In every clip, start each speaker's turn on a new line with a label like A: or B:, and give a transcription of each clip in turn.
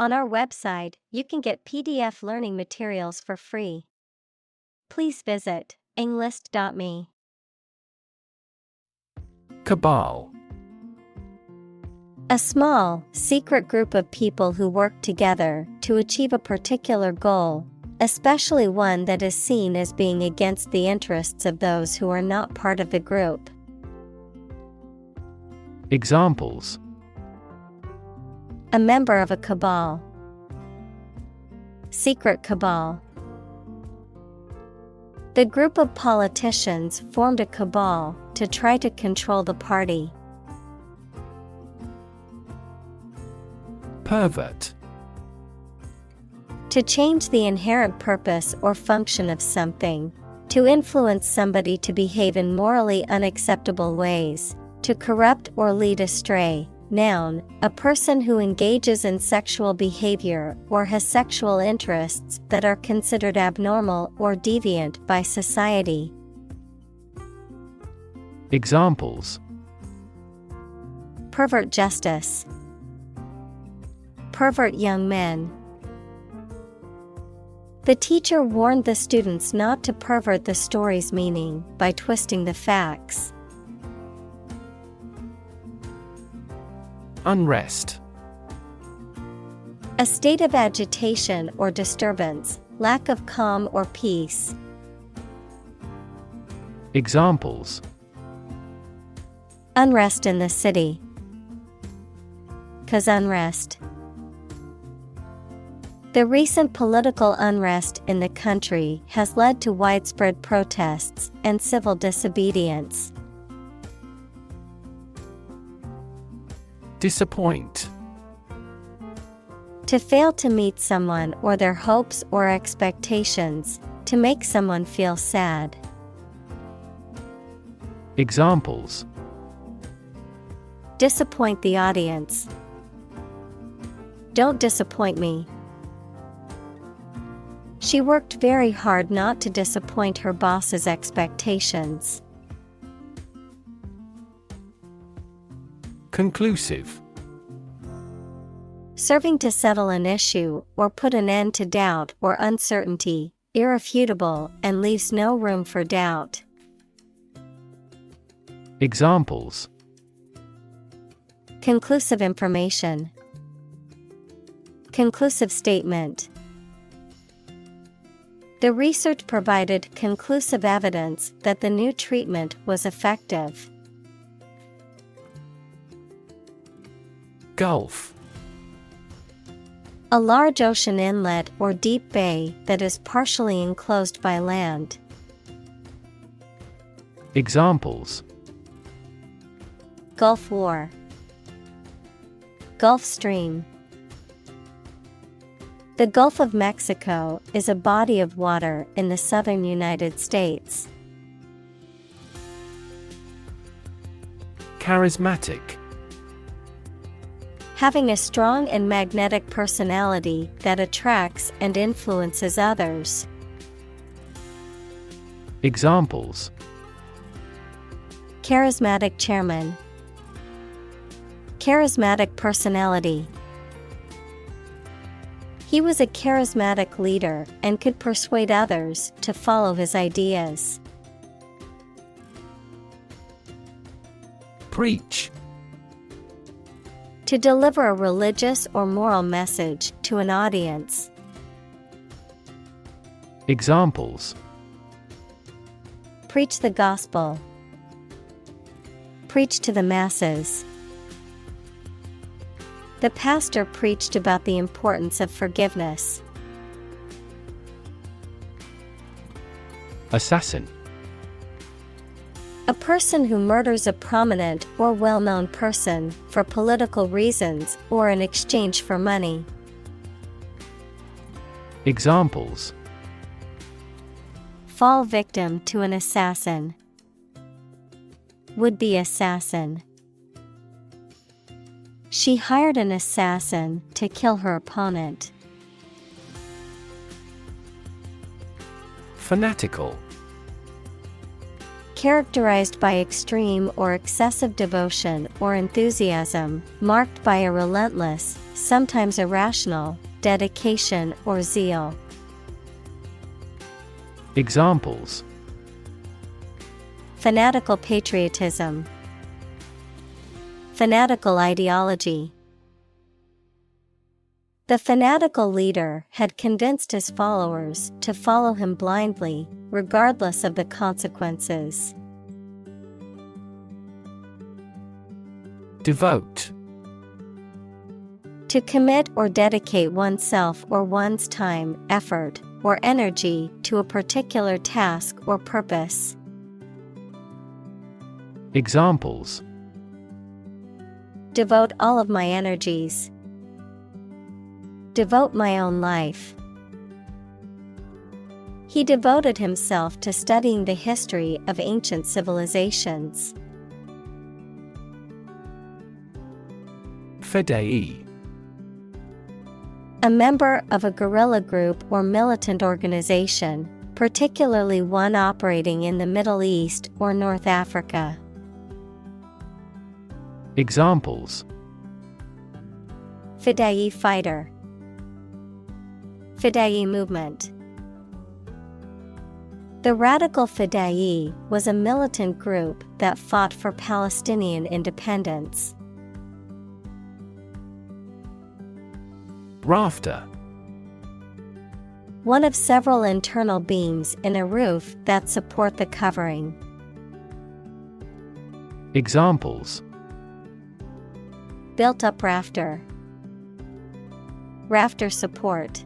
A: On our website, you can get PDF learning materials for free. Please visit englist.me.
B: Cabal.
A: A small, secret group of people who work together to achieve a particular goal, especially one that is seen as being against the interests of those who are not part of the group.
B: Examples:
A: A member of a cabal. Secret cabal. The group of politicians formed a cabal to try to control the party.
B: Pervert.
A: To change the inherent purpose or function of something, to influence somebody to behave in morally unacceptable ways, to corrupt or lead astray. Noun, a person who engages in sexual behavior or has sexual interests that are considered abnormal or deviant by society.
B: Examples:
A: Pervert justice. Pervert young men. The teacher warned the students not to pervert the story's meaning by twisting the facts.
B: Unrest.
A: A state of agitation or disturbance, lack of calm or peace.
B: Examples:
A: Unrest in the city. Cause unrest. The recent political unrest in the country has led to widespread protests and civil disobedience.
B: Disappoint.
A: To fail to meet someone or their hopes or expectations, to make someone feel sad.
B: Examples:
A: Disappoint the audience. Don't disappoint me. She worked very hard not to disappoint her boss's expectations.
B: Conclusive.
A: Serving to settle an issue or put an end to doubt or uncertainty, irrefutable and leaves no room for doubt.
B: Examples:
A: Conclusive information. Conclusive statement. The research provided conclusive evidence that the new treatment was effective.
B: Gulf.
A: A large ocean inlet or deep bay that is partially enclosed by land.
B: Examples:
A: Gulf War. Gulf Stream. The Gulf of Mexico is a body of water in the southern United States.
B: Charismatic.
A: Having a strong and magnetic personality that attracts and influences others.
B: Examples:
A: Charismatic chairman. Charismatic personality. He was a charismatic leader and could persuade others to follow his ideas.
B: Preach.
A: To deliver a religious or moral message to an audience.
B: Examples:
A: Preach the gospel. Preach to the masses. The pastor preached about the importance of forgiveness.
B: Assassin.
A: A person who murders a prominent or well-known person for political reasons or in exchange for money.
B: Examples:
A: Fall victim to an assassin. Would-be assassin. She hired an assassin to kill her opponent.
B: Fanatical.
A: Characterized by extreme or excessive devotion or enthusiasm, marked by a relentless, sometimes irrational, dedication or zeal.
B: Examples:
A: Fanatical patriotism, fanatical ideology. The fanatical leader had convinced his followers to follow him blindly, regardless of the consequences.
B: Devote.
A: To commit or dedicate oneself or one's time, effort, or energy to a particular task or purpose.
B: Examples:
A: Devote all of my energies. Devote my own life. He devoted himself to studying the history of ancient civilizations.
B: Fidei.
A: A member of a guerrilla group or militant organization, particularly one operating in the Middle East or North Africa.
B: Examples:
A: Fidei fighter. Fidei movement. The Radical Fidei was a militant group that fought for Palestinian independence.
B: Rafter.
A: One of several internal beams in a roof that support the covering.
B: Examples:
A: Built-up rafter. Rafter support.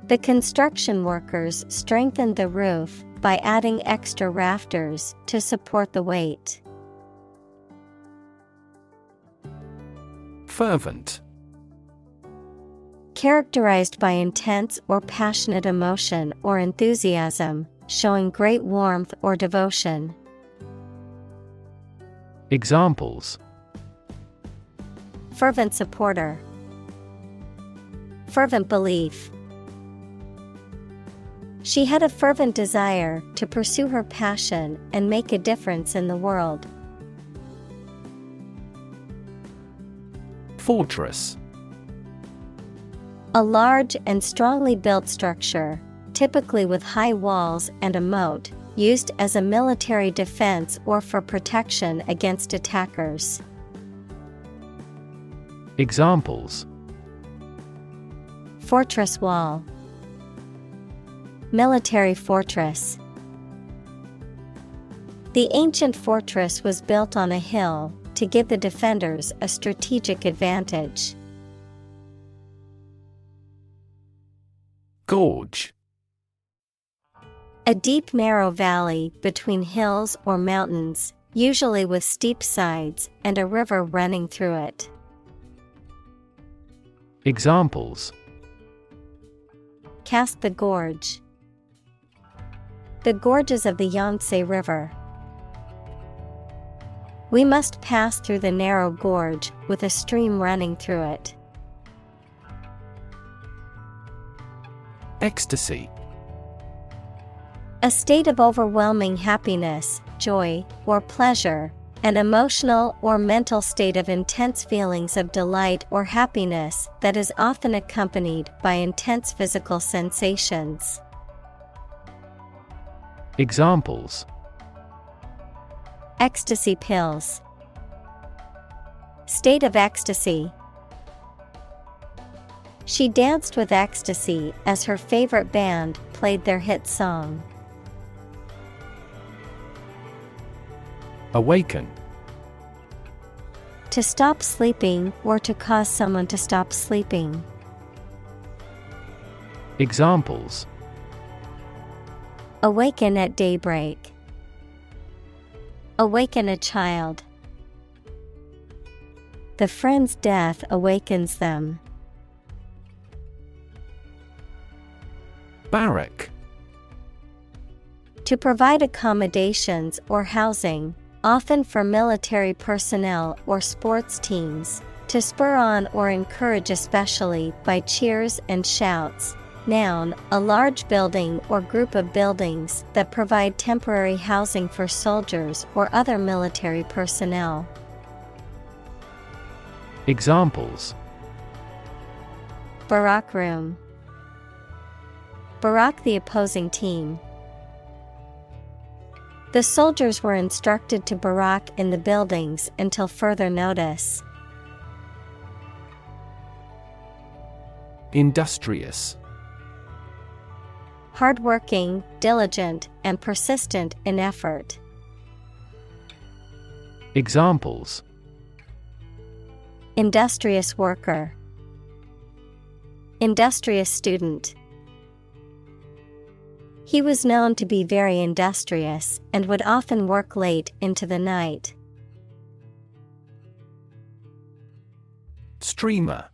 A: The construction workers strengthened the roof by adding extra rafters to support the weight.
B: Fervent.
A: Characterized by intense or passionate emotion or enthusiasm, showing great warmth or devotion.
B: Examples:
A: Fervent supporter. Fervent belief. She had a fervent desire to pursue her passion and make a difference in the world.
B: Fortress.
A: A large and strongly built structure, typically with high walls and a moat, used as a military defense or for protection against attackers.
B: Examples:
A: Fortress wall. Military fortress. The ancient fortress was built on a hill to give the defenders a strategic advantage.
B: Gorge.
A: A deep narrow valley between hills or mountains, usually with steep sides and a river running through it.
B: Examples:
A: Cast the gorge. The gorges of the Yangtze River. We must pass through the narrow gorge with a stream running through it.
B: Ecstasy.
A: A state of overwhelming happiness, joy, or pleasure, an emotional or mental state of intense feelings of delight or happiness that is often accompanied by intense physical sensations.
B: Examples:
A: Ecstasy pills. State of ecstasy. She danced with ecstasy as her favorite band played their hit song.
B: Awaken.
A: To stop sleeping or to cause someone to stop sleeping.
B: Examples:
A: Awaken at daybreak. Awaken a child. The friend's death awakens them.
B: Barrack.
A: To provide accommodations or housing, often for military personnel or sports teams, to spur on or encourage especially by cheers and shouts, Noun, a large building or group of buildings that provide temporary housing for soldiers or other military personnel.
B: Examples:
A: Barack room. Barack the opposing team. The soldiers were instructed to barack in the buildings until further notice.
B: Industrious.
A: Hardworking, diligent, and persistent in effort.
B: Examples:
A: Industrious worker. Industrious student. He was known to be very industrious and would often work late into the night.
B: Streamer.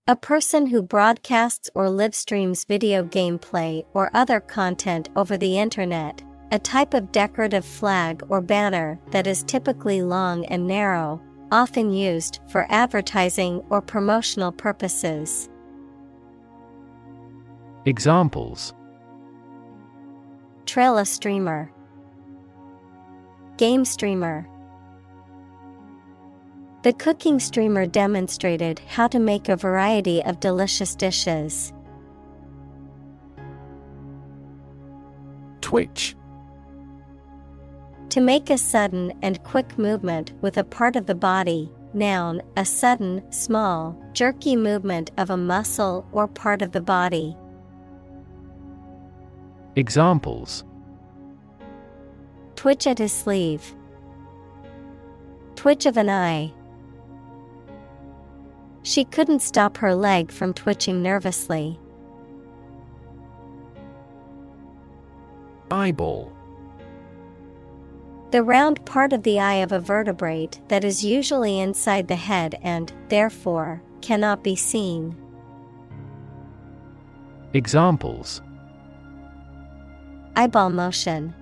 A: A person who broadcasts or live streams video gameplay or other content over the internet, a type of decorative flag or banner that is typically long and narrow, often used for advertising or promotional purposes.
B: Examples:
A: Trail a streamer. Game streamer. The cooking streamer demonstrated how to make a variety of delicious dishes.
B: Twitch.
A: To make a sudden and quick movement with a part of the body. Noun, a sudden, small, jerky movement of a muscle or part of the body.
B: Examples:
A: Twitch at his sleeve. Twitch of an eye. She couldn't stop her leg from twitching nervously.
B: Eyeball.
A: The round part of the eye of a vertebrate that is usually inside the head and, therefore, cannot be seen.
B: Examples:
A: Eyeball motion.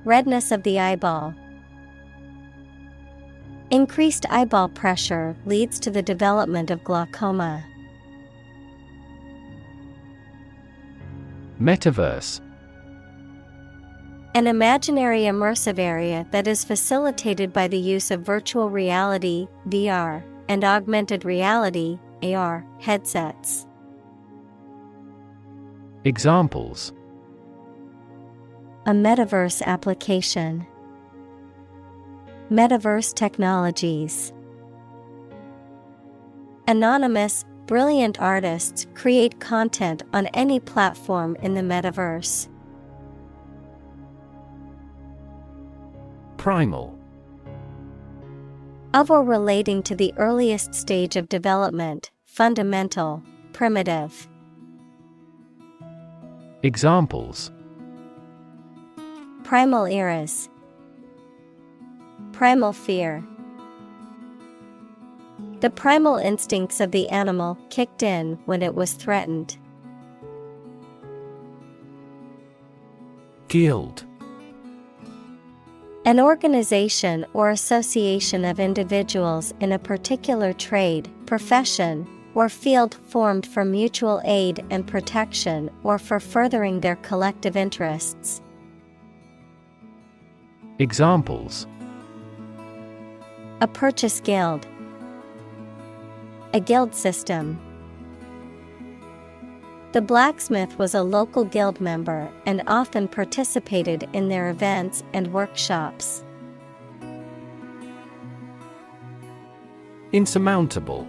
A: Redness of the eyeball. Increased eyeball pressure leads to the development of glaucoma.
B: Metaverse.
A: An imaginary immersive area that is facilitated by the use of virtual reality, VR, and augmented reality, AR, headsets.
B: Examples:
A: A metaverse application. Metaverse technologies. Anonymous, brilliant artists create content on any platform in the metaverse.
B: Primal.
A: Of or relating to the earliest stage of development, fundamental, primitive.
B: Examples:
A: Primal eras. Primal fear. The primal instincts of the animal kicked in when it was threatened.
B: Guild.
A: An organization or association of individuals in a particular trade, profession, or field formed for mutual aid and protection or for furthering their collective interests.
B: Examples:
A: A purchase guild. A guild system. The blacksmith was a local guild member and often participated in their events and workshops.
B: Insurmountable.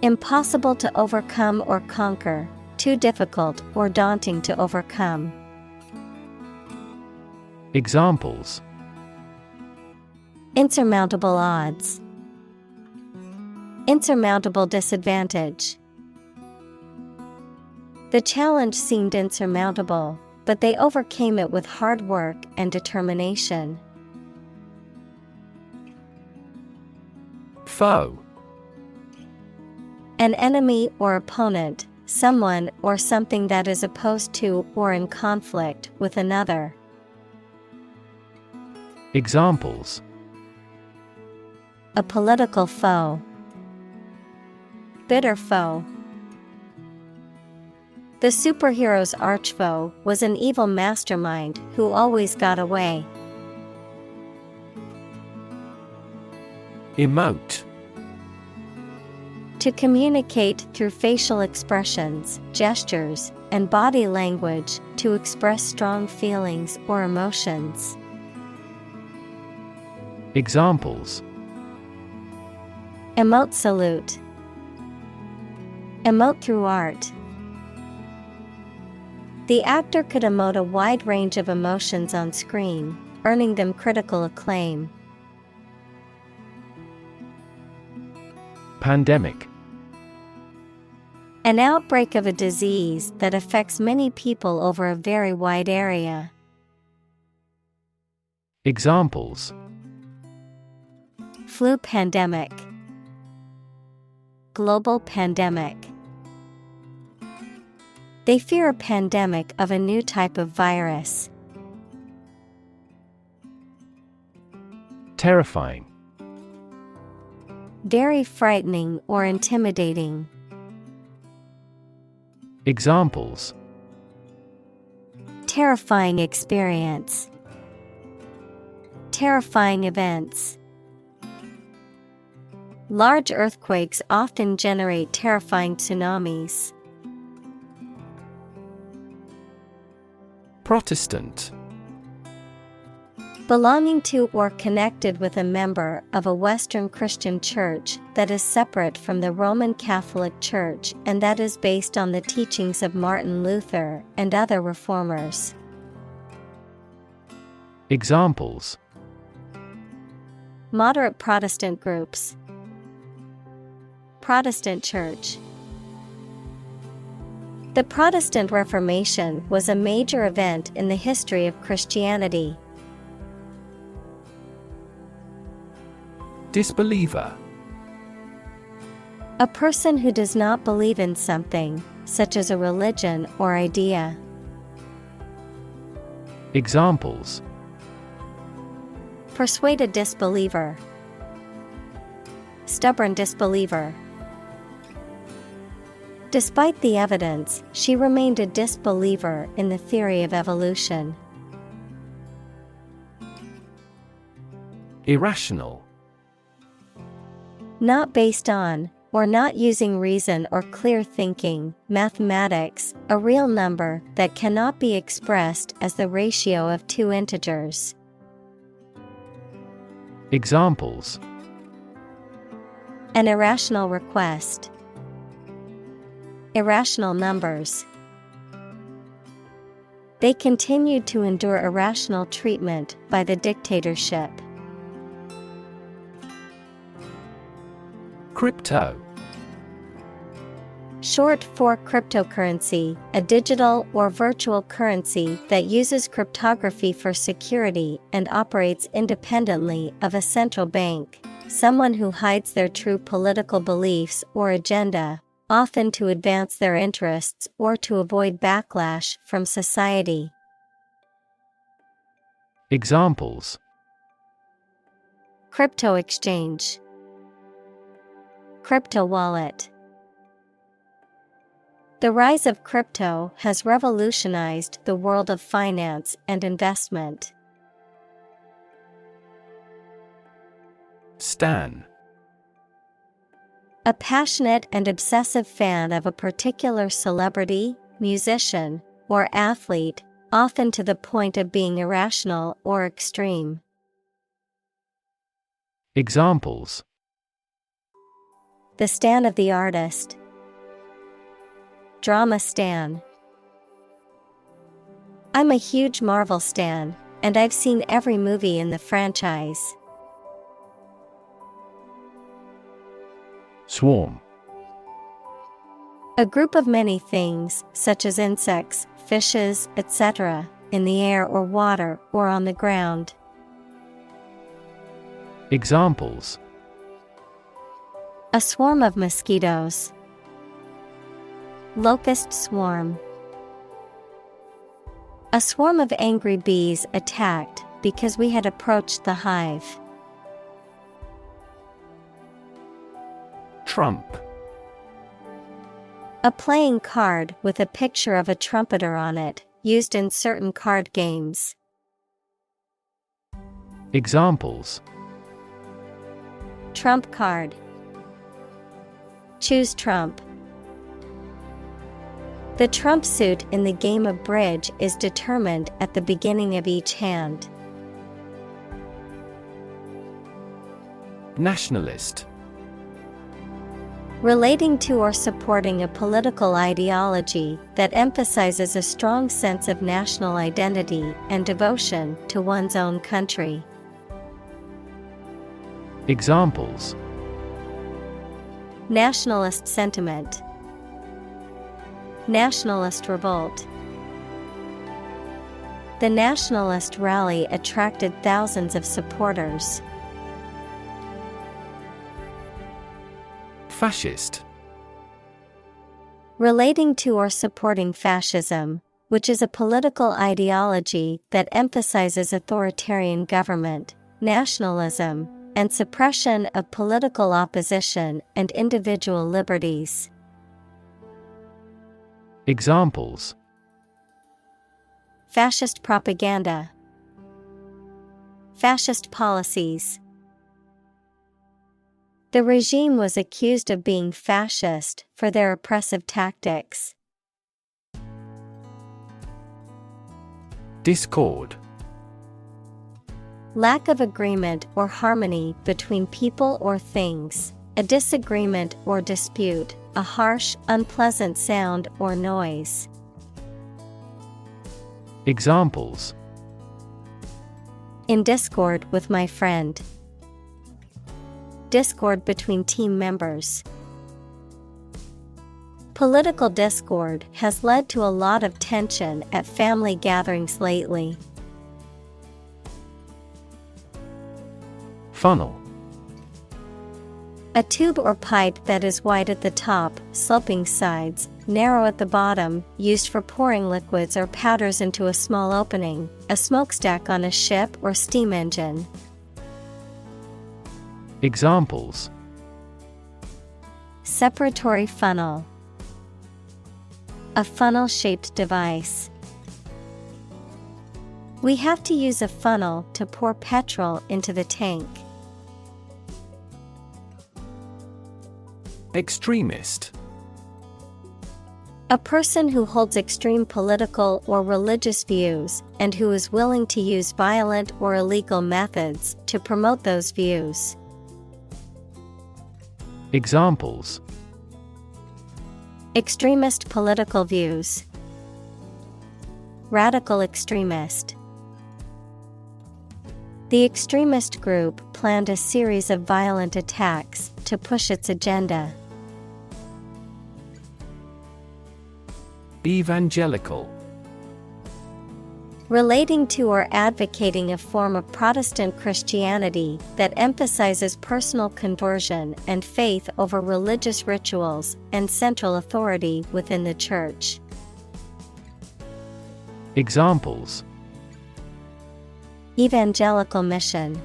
A: Impossible to overcome or conquer, too difficult or daunting to overcome.
B: Examples:
A: Insurmountable odds. Insurmountable disadvantage. The challenge seemed insurmountable, but they overcame it with hard work and determination.
B: Foe.
A: An enemy or opponent, someone or something that is opposed to or in conflict with another.
B: Examples:
A: A political foe. bitter foe. The superhero's archfoe was an evil mastermind who always got away.
B: Emote.
A: To communicate through facial expressions, gestures, and body language to express strong feelings or emotions.
B: Examples:
A: Emote salute. Emote through art. The actor could emote a wide range of emotions on screen, earning them critical acclaim.
B: Pandemic.
A: An outbreak of a disease that affects many people over a very wide area.
B: Examples:
A: Flu pandemic. Global pandemic. They fear a pandemic of a new type of virus.
B: Terrifying.
A: Very frightening or intimidating.
B: Examples:
A: Terrifying experience. Terrifying events. Large earthquakes often generate terrifying tsunamis.
B: Protestant.
A: Belonging to or connected with a member of a Western Christian church that is separate from the Roman Catholic Church and that is based on the teachings of Martin Luther and other reformers.
B: Examples:
A: Moderate Protestant groups. Protestant Church. The Protestant Reformation was a major event in the history of Christianity.
B: Disbeliever.
A: A person who does not believe in something, such as a religion or idea.
B: Examples:
A: Persuade a disbeliever. Stubborn disbeliever. Despite the evidence, she remained a disbeliever in the theory of evolution.
B: Irrational.
A: Not based on, or not using reason or clear thinking, mathematics, a real number that cannot be expressed as the ratio of two integers.
B: Examples:
A: An irrational request. Irrational numbers. They continued to endure irrational treatment by the dictatorship.
B: Crypto.
A: Short for cryptocurrency, a digital or virtual currency that uses cryptography for security and operates independently of a central bank. Someone who hides their true political beliefs or agenda, often to advance their interests or to avoid backlash from society.
B: Examples:
A: Crypto exchange. Crypto wallet. The rise of crypto has revolutionized the world of finance and investment.
B: Stan.
A: A passionate and obsessive fan of a particular celebrity, musician, or athlete, often to the point of being irrational or extreme.
B: Examples:
A: The stan of the artist. Drama stan. I'm a huge Marvel stan, and I've seen every movie in the franchise.
B: Swarm.
A: A group of many things, such as insects, fishes, etc., in the air or water or on the ground.
B: Examples:
A: A swarm of mosquitoes. Locust swarm. A swarm of angry bees attacked because we had approached the hive.
B: Trump.
A: A playing card with a picture of a trumpeter on it, used in certain card games.
B: Examples:
A: Trump card. Choose trump. The trump suit in the game of bridge is determined at the beginning of each hand.
B: Nationalist.
A: Relating to or supporting a political ideology that emphasizes a strong sense of national identity and devotion to one's own country.
B: Examples:
A: Nationalist sentiment. Nationalist revolt. The nationalist rally attracted thousands of supporters.
B: Fascist.
A: Relating to or supporting fascism, which is a political ideology that emphasizes authoritarian government, nationalism, and suppression of political opposition and individual liberties.
B: Examples:
A: Fascist propaganda. Fascist policies. The regime was accused of being fascist for their oppressive tactics.
B: Discord.
A: Lack of agreement or harmony between people or things, a disagreement or dispute, a harsh, unpleasant sound or noise.
B: Examples:
A: In discord with my friend. Discord between team members. Political discord has led to a lot of tension at family gatherings lately.
B: Funnel.
A: A tube or pipe that is wide at the top, sloping sides, narrow at the bottom, used for pouring liquids or powders into a small opening, a smokestack on a ship or steam engine.
B: Examples:
A: Separatory funnel. A funnel-shaped device. We have to use a funnel to pour petrol into the tank.
B: Extremist.
A: A person who holds extreme political or religious views, and who is willing to use violent or illegal methods to promote those views.
B: Examples:
A: Extremist political views. Radical extremist. The extremist group planned a series of violent attacks to push its agenda.
B: Evangelical.
A: Relating to or advocating a form of Protestant Christianity that emphasizes personal conversion and faith over religious rituals and central authority within the church.
B: Examples:
A: Evangelical mission.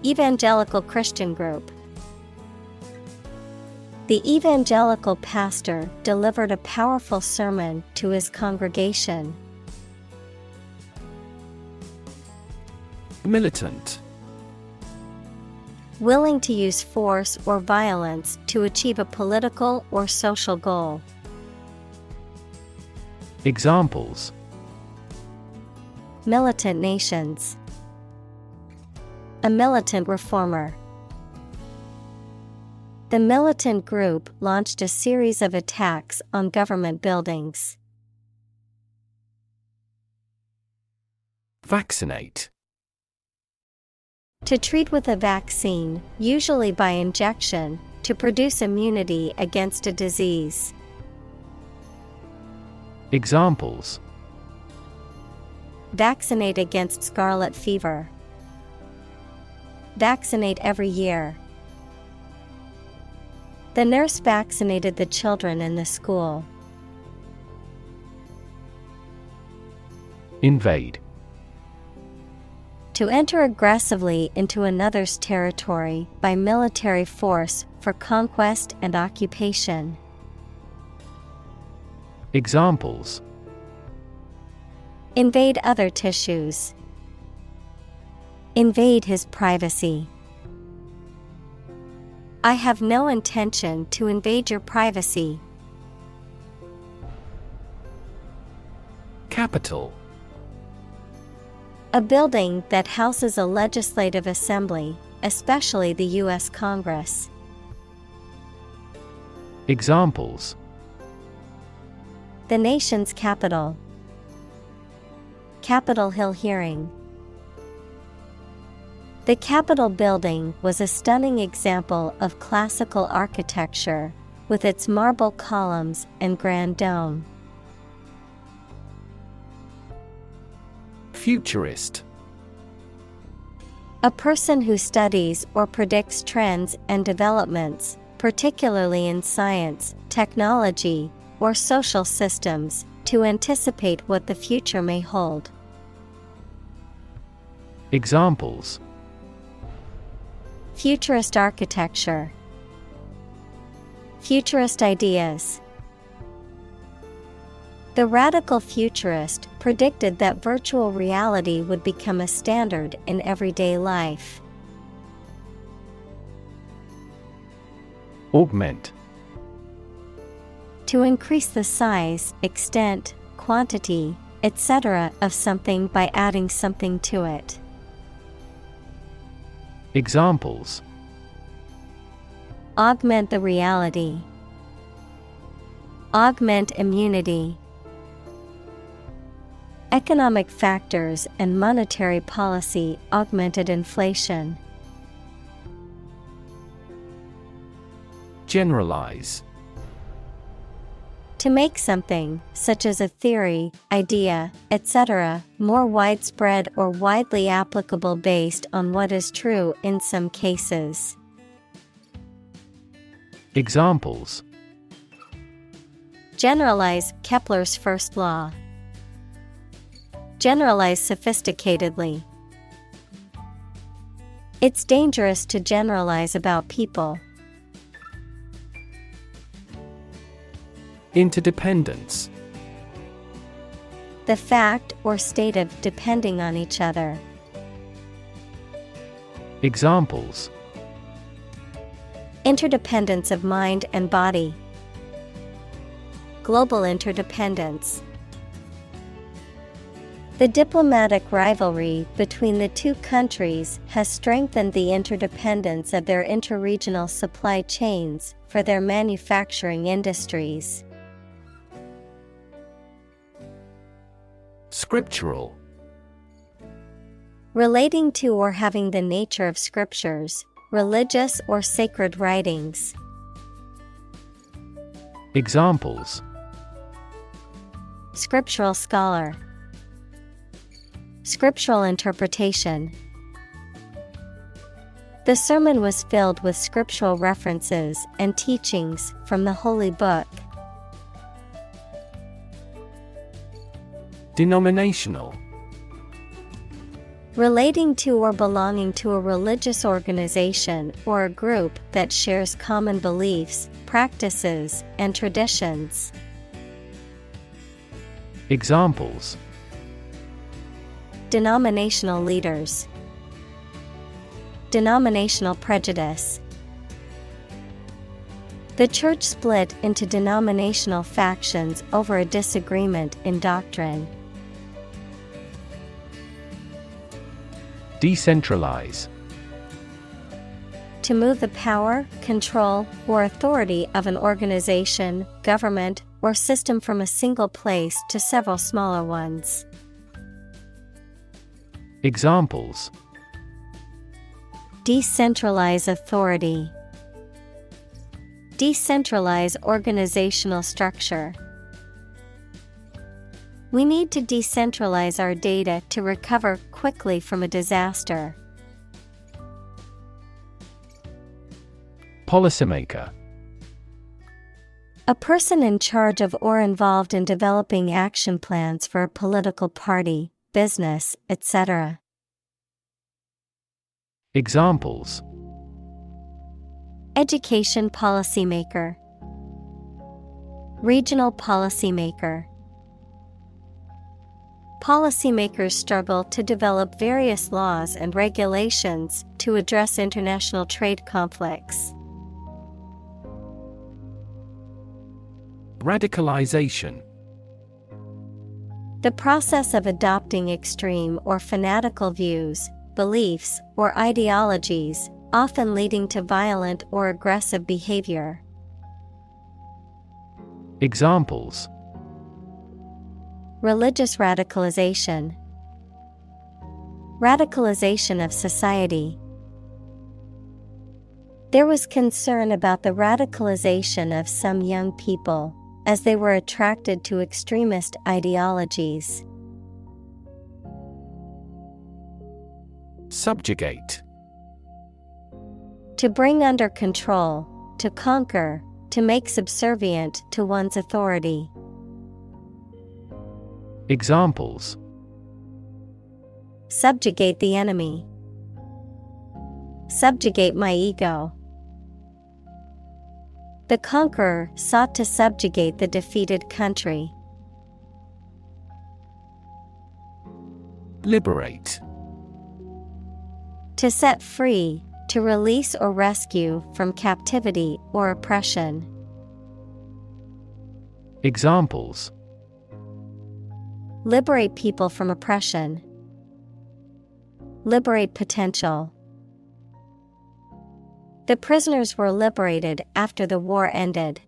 A: Evangelical Christian group. The evangelical pastor delivered a powerful sermon to his congregation.
B: Militant.
A: Willing to use force or violence to achieve a political or social goal.
B: Examples:
A: Militant nations. A militant reformer. The militant group launched a series of attacks on government buildings.
B: Vaccinate.
A: To treat with a vaccine, usually by injection, to produce immunity against a disease.
B: Examples:
A: Vaccinate against scarlet fever. Vaccinate every year. The nurse vaccinated the children in the school.
B: Invade.
A: To enter aggressively into another's territory by military force for conquest and occupation.
B: Examples:
A: invade other tissues, invade his privacy. I have no intention to invade your privacy.
B: Capital:
A: a building that houses a legislative assembly, especially the U.S. Congress.
B: Examples:
A: the nation's capital, Capitol Hill hearing. The Capitol building was a stunning example of classical architecture, with its marble columns and grand dome.
B: Futurist:
A: a person who studies or predicts trends and developments, particularly in science, technology, or social systems, to anticipate what the future may hold.
B: Examples:
A: futurist architecture, futurist ideas. The radical futurist predicted that virtual reality would become a standard in everyday life.
B: Augment:
A: to increase the size, extent, quantity, etc. of something by adding something to it.
B: Examples:
A: augment the reality, augment immunity. Economic factors and monetary policy augmented inflation.
B: Generalize:
A: to make something, such as a theory, idea, etc., more widespread or widely applicable based on what is true in some cases.
B: Examples:
A: generalize Kepler's first law. Generalize sophisticatedly. It's dangerous to generalize about people.
B: Interdependence:
A: the fact or state of depending on each other.
B: Examples:
A: interdependence of mind and body. Global interdependence. The diplomatic rivalry between the two countries has strengthened the interdependence of their interregional supply chains for their manufacturing industries.
B: Scriptural:
A: relating to or having the nature of scriptures, religious or sacred writings.
B: Examples:
A: scriptural scholar, scriptural interpretation. The sermon was filled with scriptural references and teachings from the Holy Book.
B: Denominational:
A: relating to or belonging to a religious organization or a group that shares common beliefs, practices, and traditions.
B: Examples:
A: denominational leaders, denominational prejudice. The church split into denominational factions over a disagreement in doctrine.
B: Decentralize:
A: to move the power, control, or authority of an organization, government, or system from a single place to several smaller ones.
B: Examples:
A: decentralize authority, decentralize organizational structure. We need to decentralize our data to recover quickly from a disaster.
B: Policymaker:
A: a person in charge of or involved in developing action plans for a political party, business, etc.
B: Examples:
A: education policymaker, Regional policymaker. Policymakers struggle to develop various laws and regulations to address international trade conflicts.
B: Radicalization.
A: The process of adopting extreme or fanatical views, beliefs, or ideologies, often leading to violent or aggressive behavior.
B: Examples:
A: Religious radicalization. Radicalization of society. There was concern about the radicalization of some young people, as they were attracted to extremist ideologies.
B: Subjugate.
A: To bring under control, to conquer, to make subservient to one's authority.
B: Examples:
A: Subjugate the enemy. Subjugate my ego. The conqueror sought to subjugate the defeated country.
B: Liberate.
A: To set free, to release or rescue from captivity or oppression.
B: Examples:
A: Liberate people from oppression. Liberate potential. The prisoners were liberated after the war ended.